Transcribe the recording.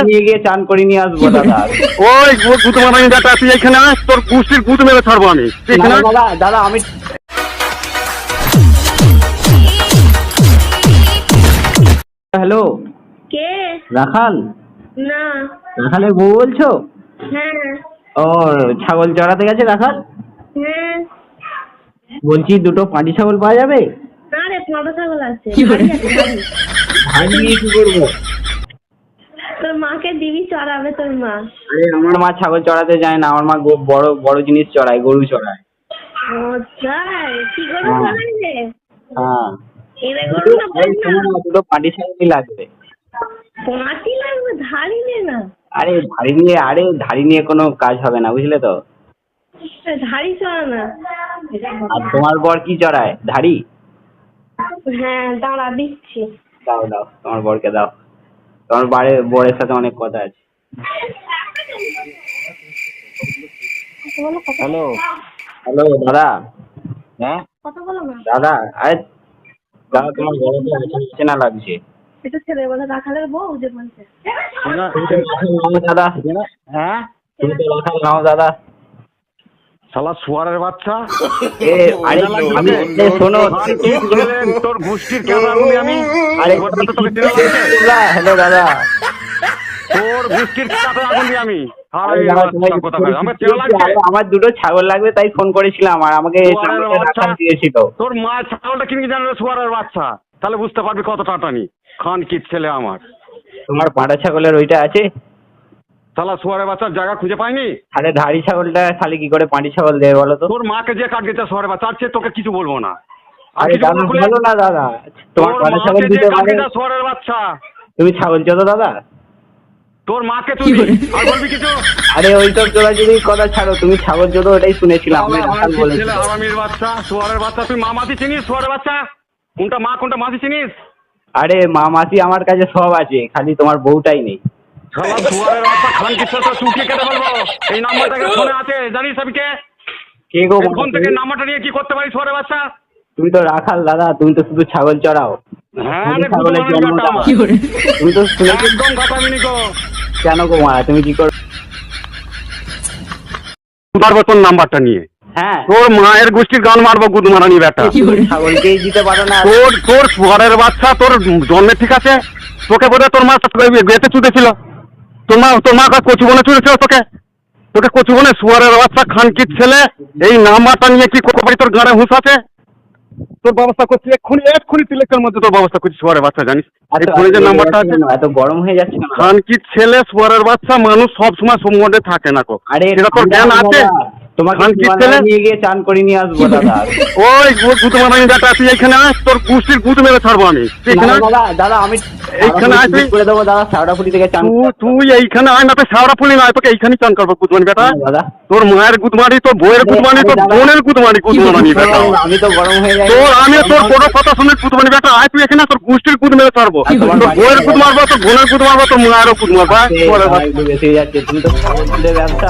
নিয়ে গিয়ে চান করে নিয়ে আসবো দাদা। ওই গুদ মারানি বেটা, তুই এখানে আস, তোর গোষ্ঠীর গুদ মেরে ছাড়বো আমি। দাদা দাদা আমি হ্যালো কে? রাখাল? না। রাখালের বউ বলছো? হ্যাঁ ও ছাগল চড়াতে গেছে রাখাল? হ্যাঁ। বলছি দুটো পাঁটি ছাগল পাওয়া যাবে? না রে, পাঁঠা ছাগল আছে। ভাড়ি নিয়ে কি করবো? তোর মাকে দিবি, চড়াবে তোর মা। আরে আমার মা ছাগল চড়াতে যায় না, আমার মা বড় বড় জিনিস চড়ায়, গরু চড়ায়। ও তাই? কি গরু চড়াই রে? হ্যাঁ এরে গরু না বলনা। দুটো পাঁটি ছাগলই লাগবে। পাঁটি লাগবে, ধাড়ি নে না। আরে ধাড়ি নিয়ে কোনো কাজ হবে না, বুঝলে তো? ধাড়ি চড়া না। আর তোমার বর কি চড়ায়? ধাড়ি? হ্যাঁ দাঁড়া দিচ্ছি। দাও দাও, তোমার বরকে দাও, তোমার বরের সাথে অনেক কথা আছে। হ্যালো হ্যালো দাদা। হ্যাঁ কথা বলো না। দাদা আরে দাদা, তোমার গলাটা চেনা লাগছে। এটা ছেলে বলে রাখালের বউ যে বলছে। দাদা হ্যাঁ, তুমি তো রাখাল নাও দাদা। শালা শুয়ারের বাচ্চা। আরে আমি শোনো, তোর গোষ্ঠীর কেমন আমি? আরে হ্যালো দাদা, তোর গোষ্ঠীর কাছে আগুন দিই আমি। আমার দুটো ছাগল লাগবে তাই ফোন করেছিলাম, আর আমাকে দিয়েছিল। তোর মা ছাগলটা কিনে জানলে শুয়ারের বাচ্চা, তাহলে বুঝতে পারবি কত টাটানি। খান কি ছেলে আমার। তোমার পাঁটা ছাগলের ওইটা আছে? শালা শুয়ারের বাচ্চার জায়গা খুঁজে পাইনি। আরে ধাড়ি ছাগলটা খালি কি করে পাঁটি ছাগল দেবে বলো তো? তোর মাকে যে কাট গেছে শুয়ারের বাচ্চা, আর সে তোকে কিছু বলবো না। আরে দাদা বলো না দাদা, তোমার পাঁটা ছাগল দিতে পারে? শুয়ারের বাচ্চা, তুমি ছাগল চোদো দাদা? তোর মাকে তুই আর বলবি কিছু? আরে ওই সব চোরাচুরি কথা ছাড়ো, তুমি ছাগল চোদো ওটাই শুনেছিলাম। আমি রাখাল বলেছি। আরামির বাচ্চা, শুয়ারের বাচ্চা, তুই মা মাসি চিনিস? শুয়ারের বাচ্চা, কোনটা মা কোনটা মাসি চিনিস? আরে মা মাসি আমার কাছে সব আছে, খালি তোমার বউটাই নেই। শালা শুয়ারের বাচ্চা, খান কি তো চুটিয়ে কেটে বলবো। এই নাম্বারটা ফোনে আছে, জানিস আমি কে? কে গো? ফোন থেকে নাম্বারটা নিয়ে কি করতে পারিস শুয়ারের বাচ্চা? তুমি তো রাখাল দাদা, তুমি তো শুধু ছাগল চড়াও। হ্যাঁ রে, ছাগলের জন্ম দাও। তুমি তো শুনেছি। একদম কথা মিনি গো। কেন গো মা, তুমি কি করো? মারবো তোর নাম্বারটা নিয়ে। হ্যাঁ তোর মায়ের গোষ্ঠীর গান মারবো গুদ মারানি বেটা। ছাগলকেই দিতে পারো না? তোর শুয়ারের বাচ্চা, তোর জন্মে ঠিক আছে? তোকে বোধহয় তোর মা গেতে চুদেছিল। তোর মা কচু বনে চুদেছিল তোকে কচু বনে। শুয়ারের বাচ্চা, খানকির ছেলে, এই নাম্বারটা নিয়ে কি করতে পারি? তোর গাড়ে হুঁশ আছে? তোর ব্যবস্থা করছি এক্ষুনি তিলেকের মধ্যে তোর ব্যবস্থা করছি। শুয়ারের বাচ্চা জানিস যে নাম্বারটা আছে? এত গরম হয়ে যাচ্ছে না? খানকির ছেলে, শুয়ারের বাচ্চা, মানুষ সবসময় সম্বন্ধে থাকে না কো। আরে এটা তোর জ্ঞান আছে? তোমাকে খানকির ছেলে নিয়ে গিয়ে চান করে নিয়ে আসবো দাদা। ওই গুদ মারানি বেটা, তুই এখানে আস, তোর গোষ্ঠীর গুদ মেরে ছাড়বো আমি। দাদা দাদা আমি এইখানে আসবি করে দেবো দাদা, সাউডাফুলি থেকে চান। তুই এইখানে আয় না, তো শাওড়া ফুলি নয়, তোকে এইখানেই চান করবো গুদমানি বেটা। দাদা তোর মায়ের গুদমানি, তোর বউয়ের গুদমানি, তোর বোনের গুদমানি বেটা। আমি তো গরম হয়ে যাই। তোর কোনো কথা শুনে গুদমানি বেটা, আয় তুই এখানে, তোর গোষ্ঠীর গুদ মেরে ছাড়বো। তোর বউয়ের গুদ মারবো, তোর বোনের গুদ মারবো, তোর মায়েরও গুদ মারবো। বেশি যাচ্ছে, তুমি তো ছাগল ব্যবসা